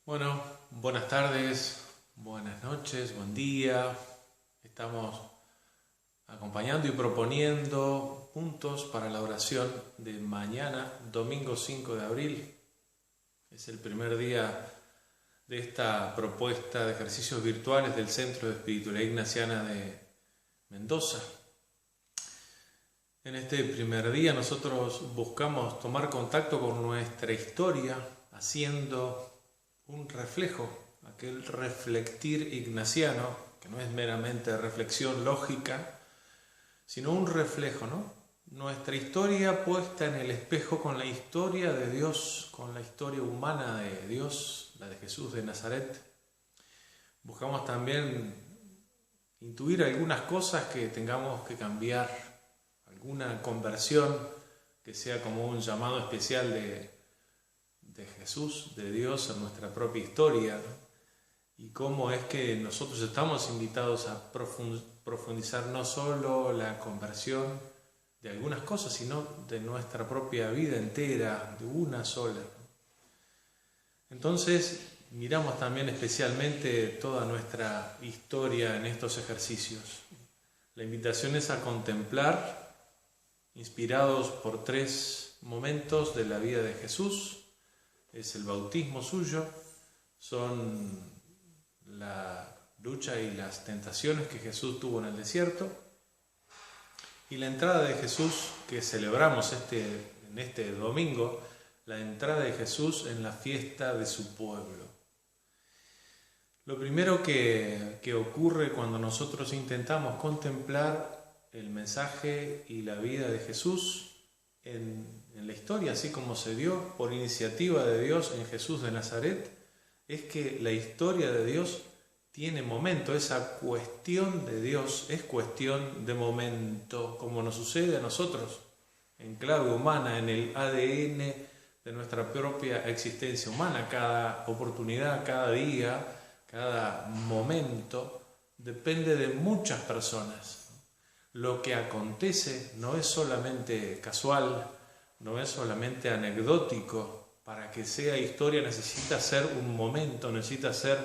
Bueno, buenas tardes, buenas noches, buen día. Estamos acompañando y proponiendo puntos para la oración de mañana, domingo 5 de abril. Es el primer día de esta propuesta de ejercicios virtuales del Centro de Espiritualidad Ignaciana de Mendoza. En este primer día nosotros buscamos tomar contacto con nuestra historia, haciendo un reflejo, aquel reflectir ignaciano, que no es meramente reflexión lógica, sino un reflejo, ¿no? Nuestra historia puesta en el espejo con la historia de Dios, con la historia humana de Dios, la de Jesús de Nazaret. Buscamos también intuir algunas cosas que tengamos que cambiar, alguna conversión que sea como un llamado especial de Jesús, de Dios en nuestra propia historia, ¿no? Y cómo es que nosotros estamos invitados a profundizar no solo la conversión de algunas cosas, sino de nuestra propia vida entera, de una sola. Entonces, miramos también especialmente toda nuestra historia en estos ejercicios. La invitación es a contemplar, inspirados por 3 momentos de la vida de Jesús. Es el bautismo suyo, son la lucha y las tentaciones que Jesús tuvo en el desierto y la entrada de Jesús que celebramos en este domingo, la entrada de Jesús en la fiesta de su pueblo. Lo primero que ocurre cuando nosotros intentamos contemplar el mensaje y la vida de Jesús en la historia, así como se dio por iniciativa de Dios en Jesús de Nazaret, es que la historia de Dios tiene momento. Esa cuestión de Dios es cuestión de momento, como nos sucede a nosotros, en clave humana, en el ADN de nuestra propia existencia humana. Cada oportunidad, cada día, cada momento depende de muchas personas. Lo que acontece no es solamente casual, no es solamente anecdótico. Para que sea historia necesita ser un momento, necesita ser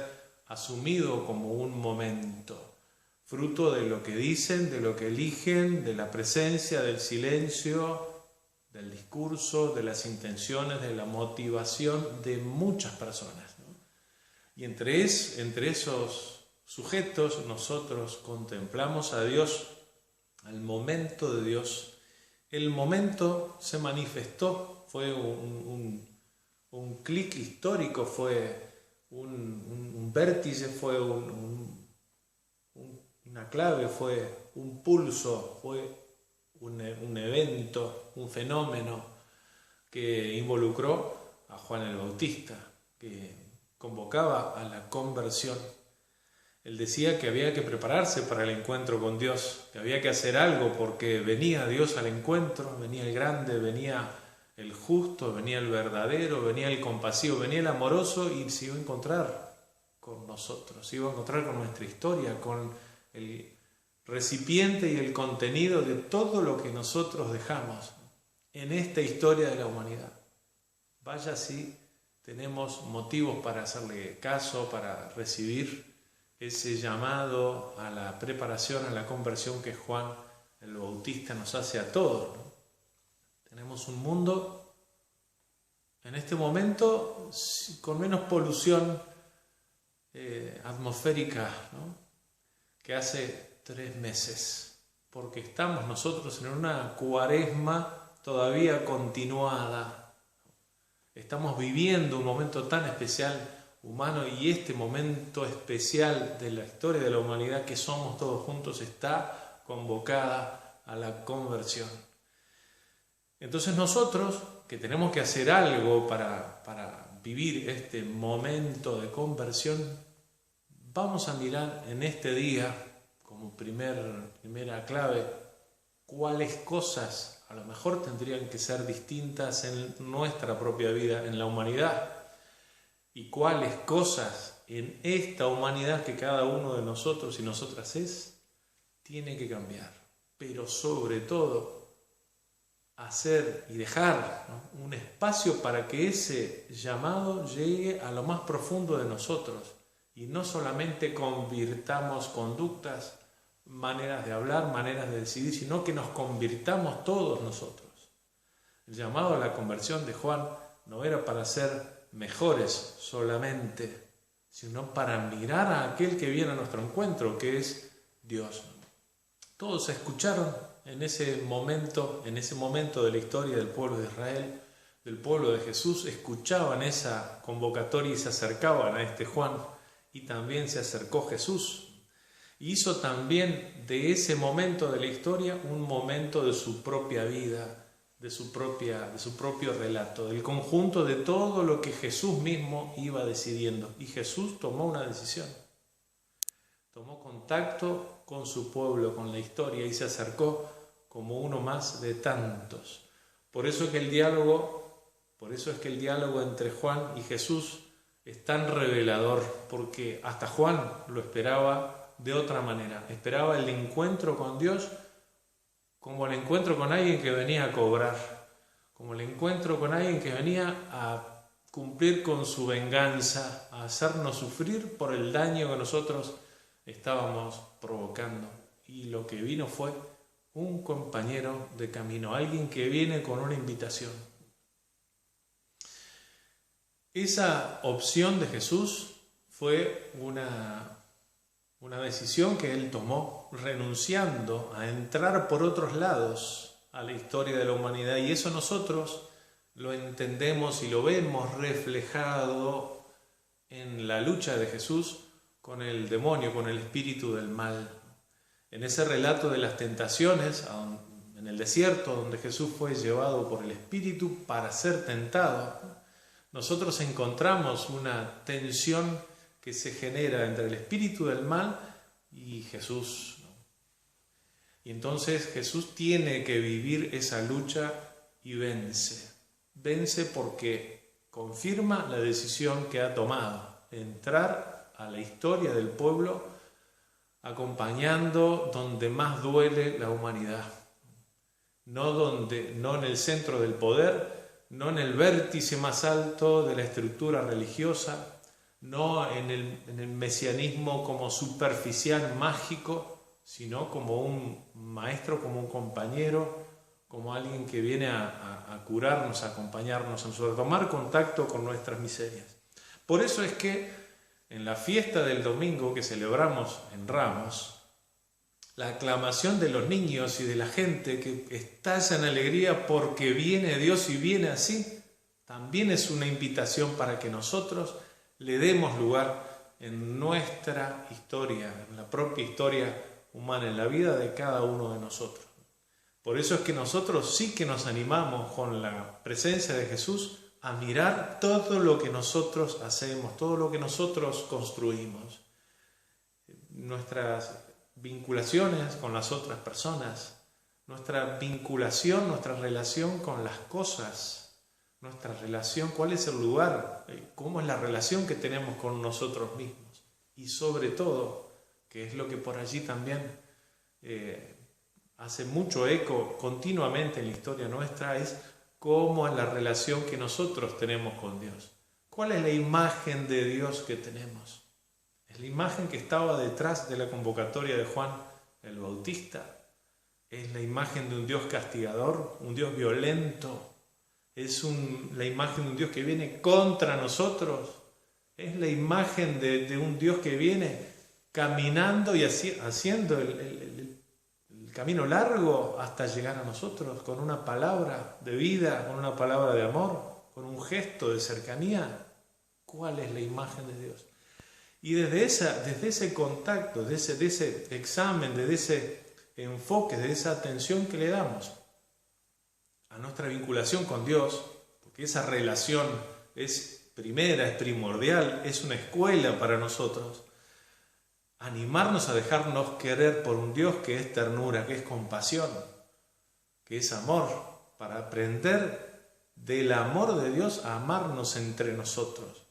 asumido como un momento, fruto de lo que dicen, de lo que eligen, de la presencia, del silencio, del discurso, de las intenciones, de la motivación de muchas personas, ¿no? Y entre esos sujetos nosotros contemplamos a Dios, al momento de Dios. El momento se manifestó, fue un clic histórico, fue un vértice, fue una clave, fue un pulso, fue un evento, un fenómeno que involucró a Juan el Bautista, que convocaba a la conversión. Él decía que había que prepararse para el encuentro con Dios, que había que hacer algo porque venía Dios al encuentro, venía el grande, venía el justo, venía el verdadero, venía el compasivo, venía el amoroso y se iba a encontrar con nosotros, se iba a encontrar con nuestra historia, con el recipiente y el contenido de todo lo que nosotros dejamos en esta historia de la humanidad. Vaya si tenemos motivos para hacerle caso, para recibir ese llamado a la preparación, a la conversión que Juan el Bautista nos hace a todos, ¿no? Tenemos un mundo en este momento con menos polución atmosférica, ¿no?, que hace 3 meses, porque estamos nosotros en una cuaresma todavía continuada. Estamos viviendo un momento tan especial humano, y este momento especial de la historia de la humanidad que somos todos juntos está convocada a la conversión. Entonces nosotros, que tenemos que hacer algo para vivir este momento de conversión, vamos a mirar en este día, como primera clave, cuáles cosas a lo mejor tendrían que ser distintas en nuestra propia vida, en la humanidad, y cuáles cosas en esta humanidad que cada uno de nosotros y nosotras tiene que cambiar. Pero sobre todo, hacer y dejar, ¿no?, un espacio para que ese llamado llegue a lo más profundo de nosotros y no solamente convirtamos conductas, maneras de hablar, maneras de decidir, sino que nos convirtamos todos nosotros. El llamado a la conversión de Juan no era para ser mejores solamente, sino para mirar a aquel que viene a nuestro encuentro, que es Dios. Todos escucharon en ese momento de la historia del pueblo de Israel, del pueblo de Jesús, escuchaban esa convocatoria y se acercaban a este Juan, y también se acercó Jesús. Hizo también de ese momento de la historia un momento de su propia vida, de su propio relato, del conjunto de todo lo que Jesús mismo iba decidiendo. Y Jesús tomó una decisión. Tomó contacto con su pueblo, con la historia, y se acercó como uno más de tantos. Por eso es que el diálogo entre Juan y Jesús es tan revelador, porque hasta Juan lo esperaba de otra manera. Esperaba el encuentro con Dios como el encuentro con alguien que venía a cobrar, como el encuentro con alguien que venía a cumplir con su venganza, a hacernos sufrir por el daño que nosotros estábamos provocando. Y lo que vino fue un compañero de camino, alguien que viene con una invitación. Esa opción de Jesús fue una decisión que él tomó, renunciando a entrar por otros lados a la historia de la humanidad, y eso nosotros lo entendemos y lo vemos reflejado en la lucha de Jesús con el demonio, con el espíritu del mal. En ese relato de las tentaciones en el desierto, donde Jesús fue llevado por el espíritu para ser tentado, nosotros encontramos una tensión que se genera entre el espíritu del mal y Jesús, ¿no? Y entonces Jesús tiene que vivir esa lucha y vence. Vence porque confirma la decisión que ha tomado, entrar a la historia del pueblo acompañando donde más duele la humanidad. No en el centro del poder, no en el vértice más alto de la estructura religiosa, no en el mesianismo como superficial, mágico, sino como un maestro, como un compañero, como alguien que viene a curarnos, a acompañarnos, a tomar contacto con nuestras miserias. Por eso es que en la fiesta del domingo que celebramos en Ramos, la aclamación de los niños y de la gente que estalla en alegría porque viene Dios y viene así, también es una invitación para que nosotros le demos lugar en nuestra historia, en la propia historia humana, en la vida de cada uno de nosotros. Por eso es que nosotros sí que nos animamos con la presencia de Jesús a mirar todo lo que nosotros hacemos, todo lo que nosotros construimos, nuestras vinculaciones con las otras personas, nuestra vinculación, nuestra relación con las cosas, nuestra relación, cuál es el lugar, cómo es la relación que tenemos con nosotros mismos. Y sobre todo, que es lo que por allí también hace mucho eco continuamente en la historia nuestra, es cómo es la relación que nosotros tenemos con Dios. ¿Cuál es la imagen de Dios que tenemos? Es la imagen que estaba detrás de la convocatoria de Juan el Bautista. Es la imagen de un Dios castigador, un Dios violento. Es la imagen de un Dios que viene contra nosotros. Es la imagen de un Dios que viene caminando y haciendo el camino largo hasta llegar a nosotros con una palabra de vida, con una palabra de amor, con un gesto de cercanía. ¿Cuál es la imagen de Dios? Y desde ese contacto, de ese examen, de ese enfoque, de esa atención que le damos a nuestra vinculación con Dios, porque esa relación es primera, es primordial, es una escuela para nosotros, animarnos a dejarnos querer por un Dios que es ternura, que es compasión, que es amor, para aprender del amor de Dios a amarnos entre nosotros.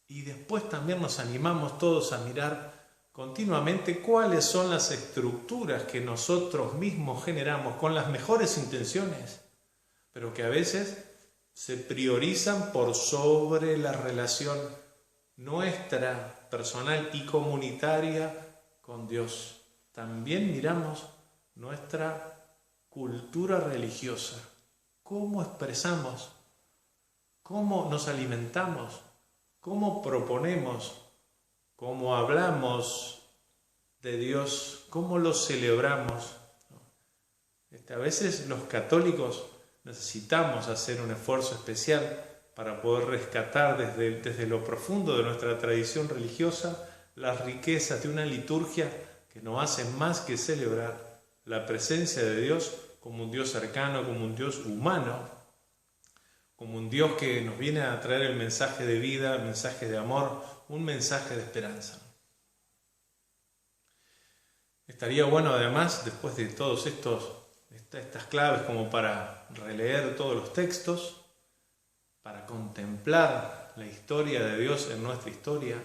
Y después también nos animamos todos a mirar continuamente cuáles son las estructuras que nosotros mismos generamos con las mejores intenciones, pero que a veces se priorizan por sobre la relación nuestra personal y comunitaria con Dios. También miramos nuestra cultura religiosa, cómo expresamos, cómo nos alimentamos, cómo proponemos, cómo hablamos de Dios, cómo lo celebramos. A veces los católicos necesitamos hacer un esfuerzo especial para poder rescatar desde lo profundo de nuestra tradición religiosa las riquezas de una liturgia que no hace más que celebrar la presencia de Dios como un Dios cercano, como un Dios humano, como un Dios que nos viene a traer el mensaje de vida, el mensaje de amor, un mensaje de esperanza. Estaría bueno además, después de todos estas claves, como para releer todos los textos, para contemplar la historia de Dios en nuestra historia,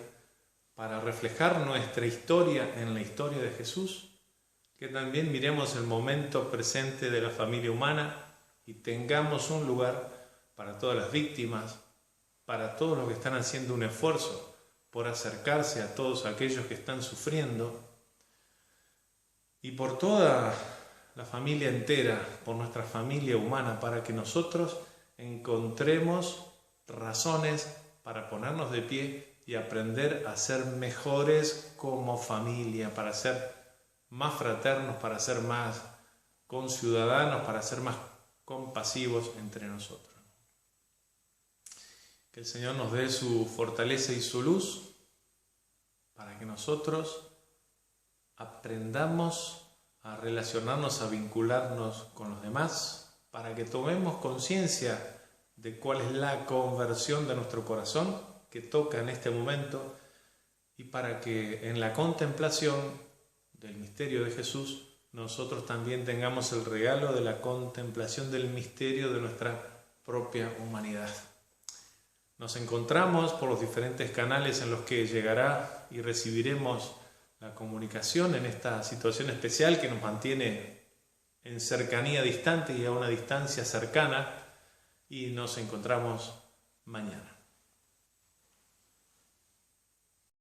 para reflejar nuestra historia en la historia de Jesús, que también miremos el momento presente de la familia humana y tengamos un lugar para todas las víctimas, para todos los que están haciendo un esfuerzo por acercarse a todos aquellos que están sufriendo, y por toda la familia entera, por nuestra familia humana, para que nosotros encontremos razones para ponernos de pie y aprender a ser mejores como familia, para ser más fraternos, para ser más conciudadanos, para ser más compasivos entre nosotros. Que el Señor nos dé su fortaleza y su luz para que nosotros aprendamos a relacionarnos, a vincularnos con los demás, para que tomemos conciencia de cuál es la conversión de nuestro corazón que toca en este momento, y para que en la contemplación del misterio de Jesús nosotros también tengamos el regalo de la contemplación del misterio de nuestra propia humanidad. Nos encontramos por los diferentes canales en los que llegará y recibiremos la comunicación en esta situación especial que nos mantiene en cercanía distante y a una distancia cercana, y nos encontramos mañana.